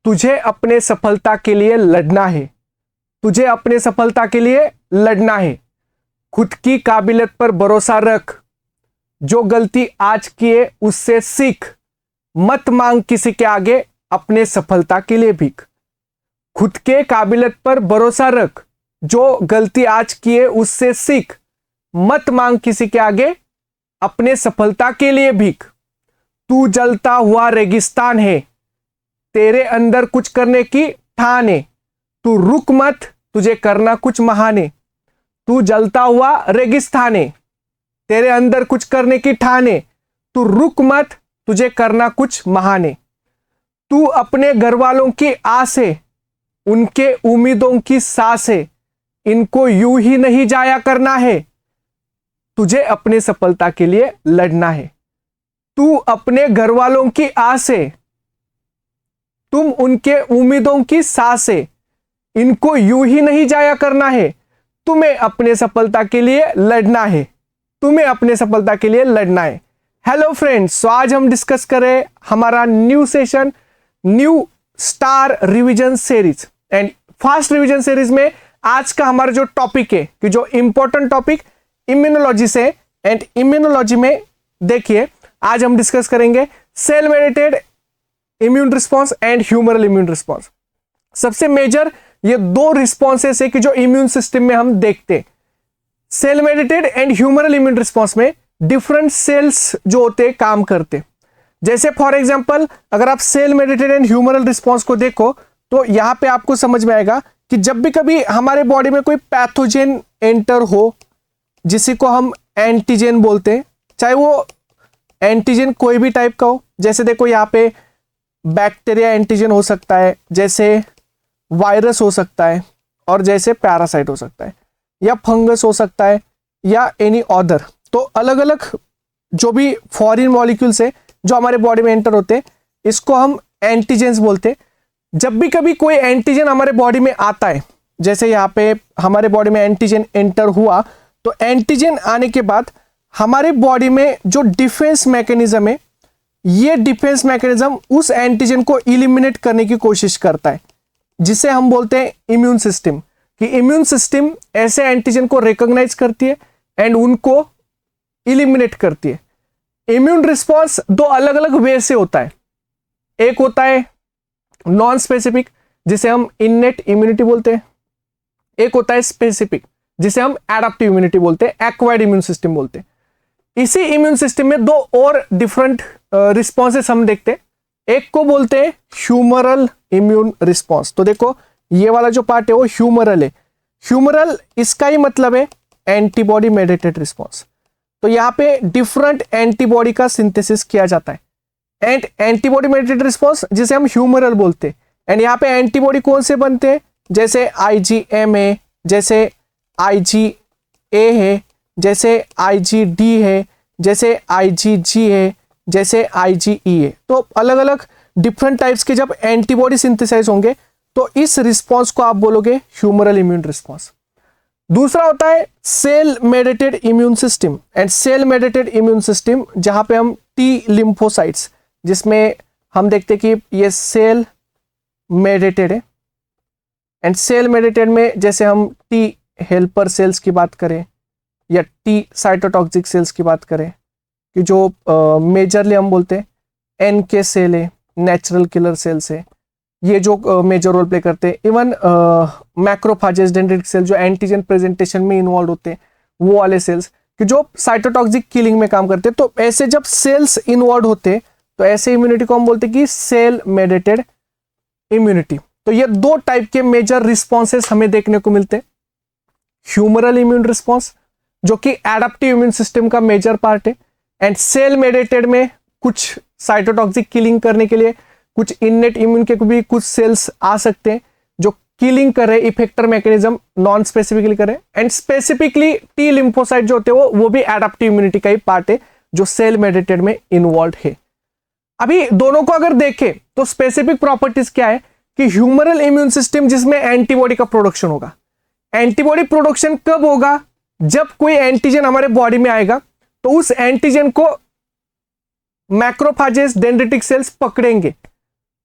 तुझे अपने सफलता के लिए लड़ना है। तुझे अपने सफलता के लिए लड़ना है। खुद की काबिलियत पर भरोसा रख। जो गलती आज किए उससे सीख। मत मांग किसी के आगे अपने सफलता के लिए भीख। खुद के काबिलियत पर भरोसा रख। जो गलती आज किए उससे सीख। मत मांग किसी के आगे अपने सफलता के लिए भीख। तू जलता हुआ रेगिस्तान है, तेरे अंदर कुछ करने की ठान है। तू रुक मत, तुझे करना कुछ महान है। तू जलता हुआ रेगिस्तान है, तेरे अंदर कुछ करने की ठान है। तू रुक मत, तुझे करना कुछ महान है। तू अपने घर वालों की आस है, उनके उम्मीदों की सांस है। इनको यूं ही नहीं जाया करना है, तुझे अपने सफलता के लिए लड़ना है। तू अपने घर वालों की आस है, तुम उनके उम्मीदों की सांस है। इनको यूं ही नहीं जाया करना है, तुम्हें अपने सफलता के लिए लड़ना है। तुम्हें अपने सफलता के लिए लड़ना है। हेलो फ्रेंड्स, तो आज हम डिस्कस करें हमारा new session, new star revision series and fast revision series में आज का हमारा जो टॉपिक है कि जो इंपॉर्टेंट टॉपिक इम्यूनोलॉजी से एंड इम्यूनोलॉजी में देखिए आज हम डिस्कस करेंगे cell mediated immune response and humoral immune response. सबसे मेजर ये दो रिस्पॉन्सेस है कि जो इम्यून सिस्टम में हम देखते हैं। Cell mediated and humoral immune response में डिफरेंट सेल्स जो होते हैं काम करते। जैसे फॉर एग्जांपल अगर आप cell mediated and humoral response को देखो तो यहां पे आपको समझ में आएगा कि जब भी कभी हमारे बॉडी में कोई पैथोजेन एंटर हो, जिसी को हम एंटीजन बोलते हैं, चाहे वो एंटीजन कोई भी टाइप का हो। जैसे देखो यहाँ पे बैक्टीरिया एंटीजन हो सकता है, जैसे वायरस हो सकता है, और जैसे पैरासाइट हो सकता है, या फंगस हो सकता है, या एनी अदर। तो अलग अलग जो भी फॉरेन मॉलिक्यूल्स है जो हमारे बॉडी में एंटर होते हैं, इसको हम एंटीजेंस बोलते हैं। जब भी कभी कोई एंटीजन हमारे बॉडी में आता है, जैसे यहाँ पे हमारे बॉडी में एंटीजन एंटर हुआ, तो एंटीजन आने के बाद हमारे बॉडी में जो डिफेंस मैकेनिज्म है, ये डिफेंस मैकेनिज्म उस एंटीजन को इलिमिनेट करने की कोशिश करता है, जिसे हम बोलते हैं इम्यून सिस्टम। कि इम्यून सिस्टम ऐसे एंटीजन को रिकॉग्नाइज करती है एंड उनको इलिमिनेट करती है। इम्यून रिस्पॉन्स दो अलग अलग वे से होता है। एक होता है नॉन स्पेसिफिक, जिसे हम इननेट इम्यूनिटी बोलते हैं। एक होता है स्पेसिफिक, जिसे हम एडाप्टिव इम्यूनिटी बोलते हैं, एक्वायर्ड इम्यून सिस्टम बोलते हैं। इसी इम्यून सिस्टम में दो और डिफरेंट रिस्पॉन्सेस हम देखते हैं। एक को बोलते हैं ह्यूमरल इम्यून रिस्पॉन्स। तो देखो ये वाला जो पार्ट है वो ह्यूमरल है। ह्यूमरल इसका ही मतलब है एंटीबॉडी मेडिएटेड रिस्पॉन्स। तो यहाँ पे डिफरेंट एंटीबॉडी का सिंथेसिस किया जाता है एंड एंटीबॉडी मेडिएटेड रिस्पॉन्स जिसे हम ह्यूमरल बोलते हैं। एंड यहाँ पे एंटीबॉडी कौन से बनते हैं, जैसे IgM है, जैसे IgA है, जैसे IgD है, जैसे IgG है, जैसे IgE है। तो अलग अलग डिफरेंट टाइप्स के जब एंटीबॉडी सिंथेसाइज होंगे तो इस रिस्पॉन्स को आप बोलोगे ह्यूमरल इम्यून रिस्पॉन्स। दूसरा होता है cell mediated immune system and cell mediated immune system, जहां पे हम टी लिम्फोसाइट्स, जिसमें हम देखते हैं कि ये सेल मेडिएटेड है। एंड सेल मेडिएटेड में जैसे हम टी हेल्पर सेल्स की बात करें या टी साइटोटॉक्सिक सेल्स की बात करें, कि जो मेजरली हम बोलते हैं NK सेल है, नेचुरल किलर सेल्स है, ये जो मेजर रोल प्ले करते हैं। इवन मैक्रोफेजेस, डेंड्रिटिक सेल जो एंटीजन प्रेजेंटेशन में इन्वॉल्व होते हैं, वो वाले सेल्स कि जो साइटोटॉक्सिक किलिंग में काम करते हैं। तो ऐसे जब सेल्स इन्वॉल्व होते हैं तो ऐसे इम्यूनिटी को हम बोलते हैं कि सेल मेडिएटेड इम्यूनिटी। तो ये दो टाइप के मेजर रिस्पॉन्सेस हमें देखने को मिलते हैं। ह्यूमरल इम्यून रिस्पॉन्स जो कि एडाप्टिव इम्यून सिस्टम का मेजर पार्ट है, एंड सेल मेडिएटेड में कुछ साइटोटॉक्सिक किलिंग करने के लिए कुछ इननेट इम्यून के भी कुछ सेल्स आ सकते हैं जो किलिंग करे, इफेक्टर मैकेनिज्म नॉन स्पेसिफिकली करे। एंड स्पेसिफिकली टी लिम्फोसाइट जो होते हैं वो भी एडाप्टिव इम्यूनिटी का ही पार्ट है जो सेल मेडिएटेड में इन्वॉल्व है। अभी दोनों को अगर देखें तो स्पेसिफिक प्रॉपर्टीज क्या है कि ह्यूमरल इम्यून सिस्टम जिसमें एंटीबॉडी का प्रोडक्शन होगा। एंटीबॉडी प्रोडक्शन कब होगा, जब कोई एंटीजन हमारे बॉडी में आएगा तो उस एंटीजन को मैक्रोफेजेस, डेंड्रिटिक सेल्स पकड़ेंगे,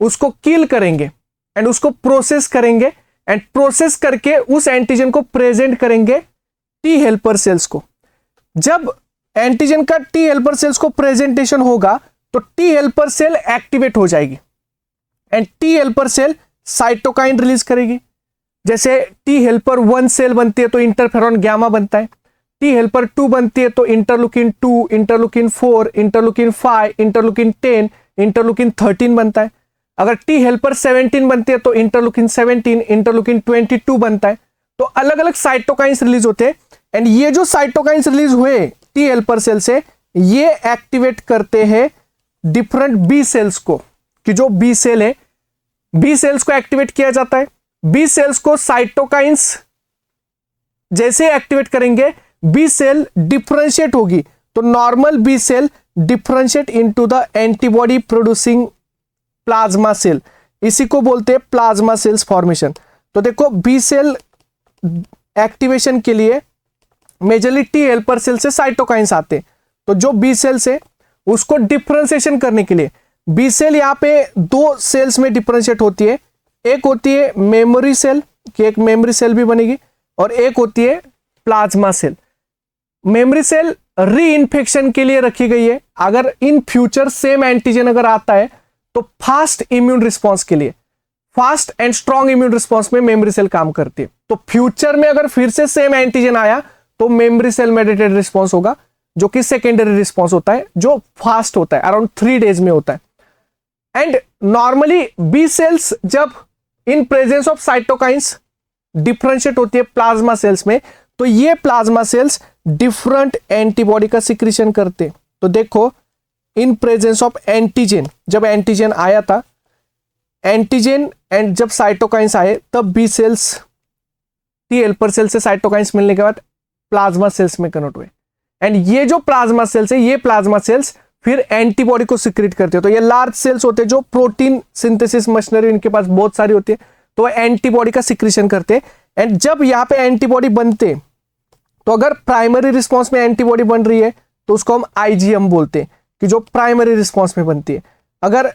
उसको किल करेंगे एंड उसको प्रोसेस करेंगे एंड प्रोसेस करके उस एंटीजन को प्रेजेंट करेंगे टी हेल्पर सेल्स को। जब एंटीजन का टी हेल्पर सेल्स को प्रेजेंटेशन होगा तो टी हेल्पर सेल एक्टिवेट हो जाएगी and T helper cell cytokine release करेगी। जैसे टी हेल्पर 1 सेल बनती है तो इंटरफेरॉन गामा बनता है, टी हेल्पर 2 बनती है तो इंटरलुकिन 2, इंटरलुकिन 4, इंटरलुकिन 5, इंटरलुकिन 10, इंटरलुकिन 13 बनता है। अगर टी हेल्पर 17 बनती है तो इंटरलुकिन 17, इंटरलुकिन 22 बनता है। तो अलग अलग साइटोकाइंस रिलीज होते हैं एंड ये जो साइटोकाइंस रिलीज हुए टी हेल्पर सेल से, ये एक्टिवेट करते हैं डिफरेंट बी सेल्स को, कि जो बी सेल है, बी सेल्स को एक्टिवेट किया जाता है। बी सेल्स को साइटोकाइंस जैसे एक्टिवेट करेंगे बी सेल डिफरेंशिएट होगी, तो normal B cell differentiate into the antibody producing plasma cell, इसी को बोलते हैं प्लाज्मा सेल्स फॉर्मेशन। तो देखो बी सेल एक्टिवेशन के लिए मेजरली टी हेल्पर सेल से साइटोकाइंस आते हैं। तो जो बी सेल्स है उसको डिफरेंशिएशन करने के लिए बी सेल यहाँ पे 2 सेल्स में डिफरेंशिएट होती है। एक होती है मेमोरी सेल, कि एक मेमोरी सेल भी बनेगी, और एक होती है प्लाज्मा सेल। मेमोरी सेल री इन्फेक्शन के लिए रखी गई है। अगर इन फ्यूचर सेम एंटीजन अगर आता है तो फास्ट इम्यून रिस्पॉन्स के लिए, fast and strong immune response में मेमोरी सेल काम करती है। तो फ्यूचर में अगर फिर से सेम एंटीजन आया तो मेमोरी सेल मेडिएटेड रिस्पॉन्स होगा, जो कि सेकेंडरी रिस्पॉन्स होता है, जो फास्ट होता है, अराउंड 3 डेज में होता है। एंड नॉर्मली बी सेल्स जब in presence of cytokines differentiate होती है प्लाज्मा सेल्स में, तो ये प्लाज्मा सेल्स डिफरेंट एंटीबॉडी का सिक्रीशन करते। तो देखो इन प्रेजेंस ऑफ एंटीजन, जब एंटीजन आया था, एंटीजन एंड जब साइटोकाइंस आए तब B cells T helper cell से साइटोकाइंस मिलने के बाद प्लाज्मा सेल्स में कन्वर्ट हुए एंड ये जो प्लाज्मा सेल्स है, ये प्लाज्मा सेल्स फिर एंटीबॉडी को सिक्रीट करते हैं। तो ये लार्ज सेल्स होते हैं जो प्रोटीन सिंथेसिस मशीनरी इनके पास बहुत सारी होती है, तो वो एंटीबॉडी का सिक्रीशन करते हैं। एंड जब यहाँ पे एंटीबॉडी बनते, तो अगर प्राइमरी रिस्पॉन्स में एंटीबॉडी बन रही है तो उसको हम आईजीएम बोलते हैं, कि जो प्राइमरी रिस्पॉन्स में बनती है। अगर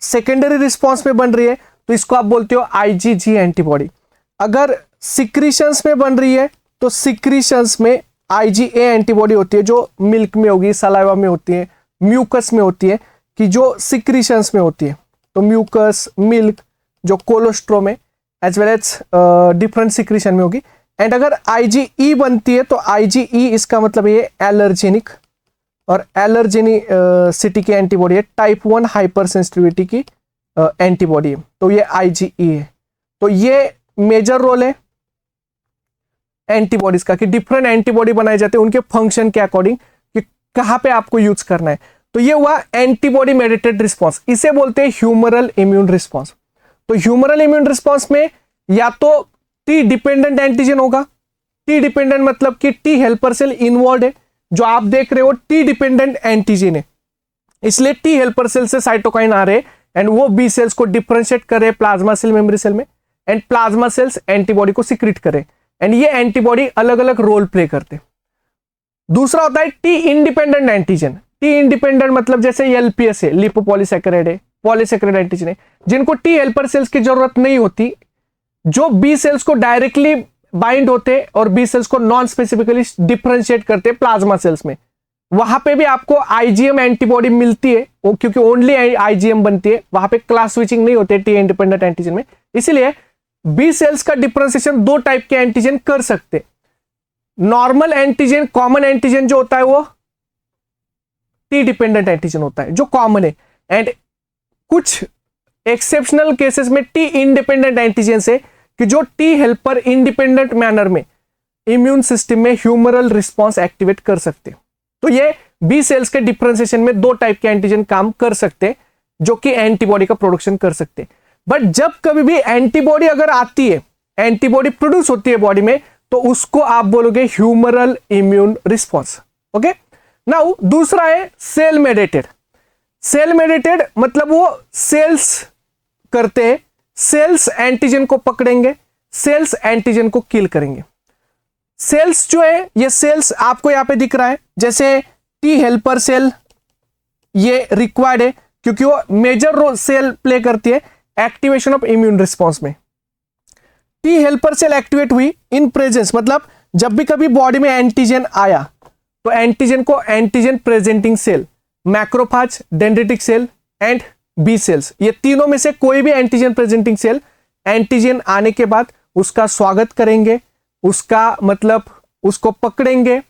सेकेंडरी रिस्पॉन्स में बन रही है तो इसको आप बोलते हो आईजीजी एंटीबॉडी। अगर सिक्रीशंस में बन रही है तो सिक्रीशंस में आईजीए एंटीबॉडी होती है, जो मिल्क में होगी, सलाइवा में होती है, म्यूकस में होती है, कि जो सिक्रीशंस में होती है। तो म्यूकस, मिल्क, जो कोलोस्ट्रोम में as well as different secretion में होगी। एंड अगर आईजीई बनती है तो आईजीई इसका मतलब ये एलर्जेनिक, और एलर्जेनिसिटी की एंटीबॉडी है, टाइप 1 हाइपर सेंसिटिविटी की एंटीबॉडी है, तो ये आईजीई है। तो ये मेजर रोल है एंटीबॉडीज का, कि डिफरेंट एंटीबॉडी बनाए जाते हैं उनके फंक्शन के अकॉर्डिंग, कि कहां पे आपको यूज करना है। तो ये हुआ एंटीबॉडी मेडिएटेड रिस्पॉन्स, इसे बोलते हैं ह्यूमरल इम्यून रिस्पॉन्स। तो ह्यूमरल इम्यून रिस्पॉन्स में या तो टी डिपेंडेंट एंटीजन होगा, टी डिपेंडेंट मतलब कि टी हेल्पर सेल इन्वॉल्व है, जो आप देख रहे हो टी डिपेंडेंट एंटीजन है, इसलिए टी हेल्पर सेल से साइटोकाइन आ रहे एंड वो बी सेल्स को डिफरेंशिएट करे प्लाज्मा सेल, मेमोरी सेल में, एंड प्लाज्मा सेल्स एंटीबॉडी को सिक्रीट करे एंड ये एंटीबॉडी अलग अलग रोल प्ले करते। दूसरा होता है T independent antigen. T independent मतलब जैसे एलपीएस है, लिपोपॉलीसैकेराइड है, पॉलीसैकेराइड एंटीजन है, जिनको टी हेल्पर सेल्स की जरूरत नहीं होती, जो बी सेल्स को डायरेक्टली बाइंड होते और बी सेल्स को नॉन स्पेसिफिकली डिफरेंशिएट करते प्लाज्मा सेल्स में। वहां पे भी आपको आईजीएम एंटीबॉडी मिलती है, क्योंकि ओनली आईजीएम बनती है, वहां पे क्लास स्विचिंग नहीं होते टी इंडिपेंडेंट एंटीजन में। इसीलिए बी सेल्स का डिफरेंशिएशन 2 टाइप के एंटीजन कर सकते। नॉर्मल एंटीजन, कॉमन एंटीजन जो होता है वो टी डिपेंडेंट एंटीजन होता है, जो कॉमन है, एंड कुछ एक्सेप्शनल केसेस में टी इंडिपेंडेंट एंटीजन से, कि जो टी हेल्पर इंडिपेंडेंट मैनर में इम्यून सिस्टम में ह्यूमरल रिस्पॉन्स एक्टिवेट कर सकते। तो ये बी सेल्स के डिफरेंशिएशन में 2 टाइप के एंटीजन काम कर सकते, जो कि एंटीबॉडी का प्रोडक्शन कर सकते। बट जब कभी भी एंटीबॉडी अगर आती है, एंटीबॉडी प्रोड्यूस होती है बॉडी में, तो उसको आप बोलोगे humoral immune response. Okay, now दूसरा है सेल मेडिएटेड। सेल मेडिएटेड मतलब वो सेल्स करते हैं, सेल्स एंटीजन को पकड़ेंगे, सेल्स एंटीजन को किल करेंगे। सेल्स जो है, ये सेल्स आपको यहां पे दिख रहा है, जैसे टी हेल्पर सेल ये रिक्वायर्ड है क्योंकि वो मेजर रोल सेल प्ले करती है, एक्टिवेशन ऑफ इम्यून रिस्पॉन्स में। टी हेल्पर सेल एक्टिवेट हुई इन प्रेजेंस, मतलब जब भी कभी बॉडी में एंटीजन आया तो एंटीजन को antigen presenting cell, macrophage, dendritic cell and B cells, ये तीनों में से कोई भी एंटीजन प्रेजेंटिंग सेल एंटीजन आने के बाद उसका स्वागत करेंगे, उसका मतलब उसको पकड़ेंगे,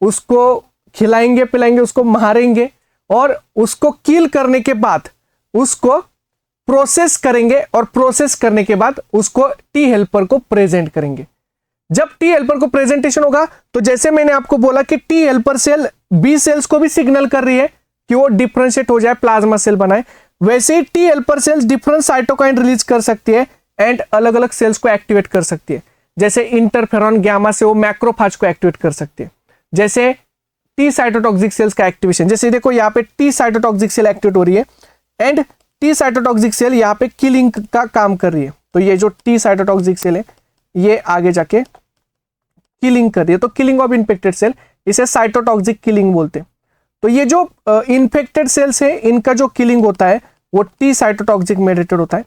उसको खिलाएंगे पिलाएंगे, उसको मारेंगे और उसको किल करने के बाद उसको प्रोसेस करेंगे और प्रोसेस करने के बाद उसको टी हेल्पर को प्रेजेंट करेंगे। जब टी हेल्पर को प्रेजेंटेशन होगा तो जैसे मैंने आपको बोला कि T helper cell B cells को भी सिग्नल कर रही है कि वो डिफरेंशिएट हो जाए, प्लाज्मा सेल बनाए, वैसे ही T helper cells different cytokine release कर सकती है एंड अलग अलग सेल्स को एक्टिवेट कर सकती है। जैसे इंटरफेरॉन गामा से वो मैक्रोफाज को एक्टिवेट कर सकती है। जैसे टी साइटोटॉक्सिक सेल्स का एक्टिवेशन, जैसे देखो यहाँ पे टी साइटोटॉक्सिक सेल एक्टिवेट हो रही है एंड टी साइटोटॉक्सिक सेल यहाँ पे किलिंग का काम कर रही है। तो ये जो टी साइटोटॉक्सिक सेल है ये आगे जाके किलिंग कर रही है, तो किलिंग ऑफ इन्फेक्टेड सेल, इसे साइटोटॉक्सिक किलिंग बोलते हैं। तो ये जो इन्फेक्टेड सेल्स है इनका जो किलिंग होता है वो टी साइटोटॉक्सिक मेडिएटेड होता है।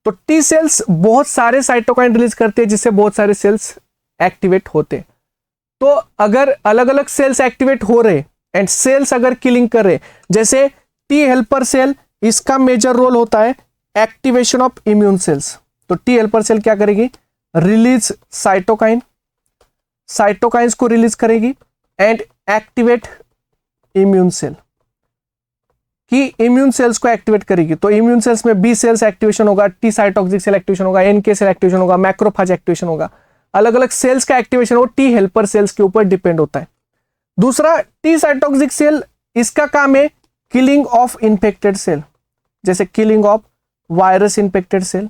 तो टी सेल्स बहुत सारे साइटोकाइन रिलीज करते हैं जिससे बहुत सारे सेल्स एक्टिवेट होते हैं। तो अगर अलग अलग सेल्स एक्टिवेट हो रहे एंड सेल्स अगर किलिंग कर रहे, जैसे टी हेल्पर सेल, इसका मेजर रोल होता है एक्टिवेशन ऑफ इम्यून सेल्स। तो टी हेल्पर सेल क्या करेगी, रिलीज साइटोकाइन, साइटोकाइंस को रिलीज करेगी एंड एक्टिवेट इम्यून सेल, कि इम्यून सेल्स को एक्टिवेट करेगी। तो इम्यून सेल्स में बी सेल्स एक्टिवेशन होगा, टी साइटोक्सिक सेल एक्टिवेशन होगा, एनके सेल एक्टिवेशन होगा, मैक्रोफाज एक्टिवेशन होगा। अलग अलग सेल्स का एक्टिवेशन वो टी हेल्पर सेल्स के ऊपर डिपेंड होता है। दूसरा, टी साइटोक्सिक सेल, इसका काम है किलिंग ऑफ इन्फेक्टेड सेल, जैसे killing of virus infected cell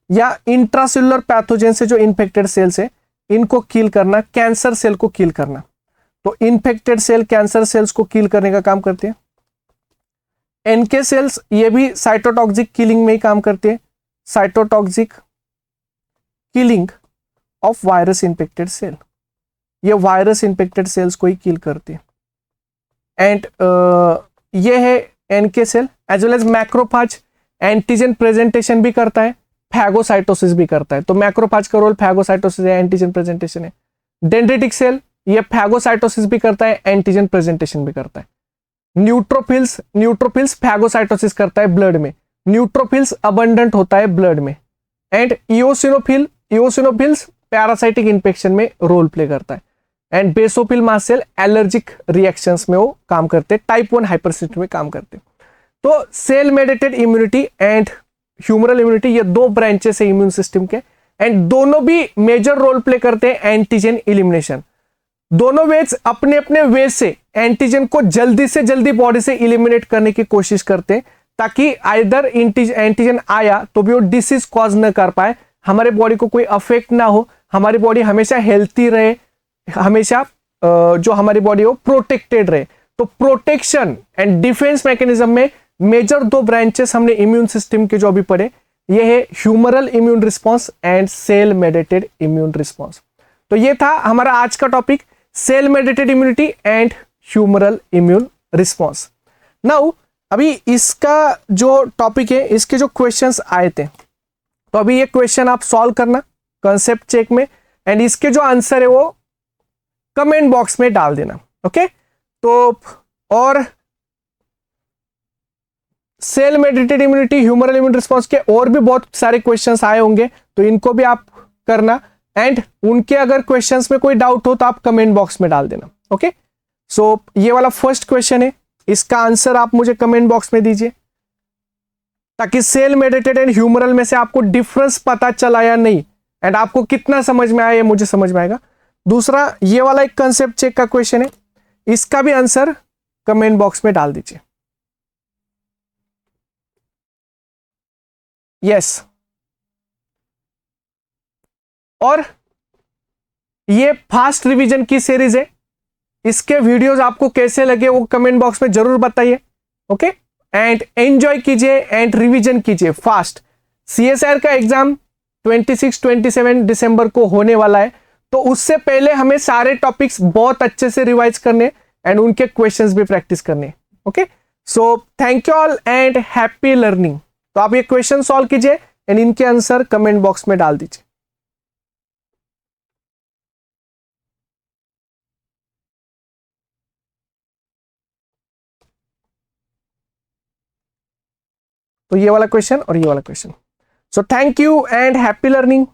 या इंट्रासेलुलर पैथोजन से जो इन्फेक्टेड सेल्स है इनको किल करना, कैंसर सेल को किल करना। तो इन्फेक्टेड सेल कैंसर सेल्स को किल करने का काम करते हैं। एनके सेल्स ये भी साइटोटॉक्सिक किलिंग में ही काम करते हैं, cytotoxic killing of virus infected cell, ये वायरस इन्फेक्टेड सेल्स को ही किल करते हैं। एंड ये है NK cell as well as macrophage, antigen presentation भी करता है, फैगोसाइटोसिस भी करता है। तो मैक्रोफाज का रोल फैगोसाइटोसिस है, एंटीजन प्रेजेंटेशन है। डेंड्रिटिक सेल ये फैगोसाइटोसिस भी करता है, एंटीजन प्रेजेंटेशन भी करता है। न्यूट्रोफिल्स, न्यूट्रोफिल्स फैगोसाइटोसिस करता है ब्लड में, न्यूट्रोफिल्स अबंडेंट होता है ब्लड में। And eosinophil, eosinophils parasitic infection में रोल प्ले करता है। And basophil mast cell allergic reactions में वो काम करते हैं, टाइप 1 हाइपरसेंसिटिविटी में काम करते हैं। तो cell mediated immunity and humoral immunity, ये दो ब्रांचेस है इम्यून सिस्टम के एंड दोनों भी मेजर रोल प्ले करते हैं एंटीजन एलिमिनेशन। दोनों वेज अपने अपने वे से एंटीजन को जल्दी से जल्दी बॉडी से इलिमिनेट करने की कोशिश करते हैं, ताकि आइदर एंटीजन आया तो भी वो डिसीज कॉज न कर पाए, हमारे बॉडी को कोई अफेक्ट ना हो, हमारी बॉडी हमेशा हेल्थी रहे, हमेशा जो हमारी बॉडी हो प्रोटेक्टेड रहे। तो प्रोटेक्शन एंड डिफेंस मैकेनिज्म में मेजर दो ब्रांचेस हमने इम्यून सिस्टम के जो अभी पढ़े, ये है humoral immune response and cell mediated immune response. तो ये था हमारा आज का topic, cell mediated immunity and humoral immune response. Now अभी इसका जो टॉपिक है, इसके जो क्वेश्चंस आए थे, तो अभी ये क्वेश्चन आप सॉल्व करना कॉन्सेप्ट चेक में एंड इसके जो आंसर है वो कमेंट बॉक्स में डाल देना। ओके, तो और cell mediated immunity, humoral immune response के और भी बहुत सारे क्वेश्चंस आए होंगे, तो इनको भी आप करना एंड उनके अगर क्वेश्चंस में कोई डाउट हो तो आप कमेंट बॉक्स में डाल देना। ओके, सो ये वाला फर्स्ट क्वेश्चन है, इसका आंसर आप मुझे कमेंट बॉक्स में दीजिए, ताकि सेल मेडिएटेड एंड ह्यूमरल में से आपको डिफरेंस पता चला या नहीं एंड आपको कितना समझ में आया मुझे समझ में आएगा। दूसरा, ये वाला एक कंसेप्ट चेक का क्वेश्चन है, इसका भी आंसर कमेंट बॉक्स में डाल दीजिए। यस, और ये फास्ट रिवीजन की सीरीज है, इसके वीडियोस आपको कैसे लगे वो कमेंट बॉक्स में जरूर बताइए। ओके, एंड एंजॉय कीजिए एंड रिवीजन कीजिए फास्ट। सीएसआर का एग्जाम 26-27 दिसंबर को होने वाला है, तो उससे पहले हमें सारे टॉपिक्स बहुत अच्छे से रिवाइज करने एंड उनके क्वेश्चंस भी प्रैक्टिस करने। Okay, so thank you all and happy learning. तो आप ये क्वेश्चन सॉल्व कीजिए एंड इनके आंसर कमेंट बॉक्स में डाल दीजिए। तो ये वाला क्वेश्चन और ये वाला question. So thank you and happy learning.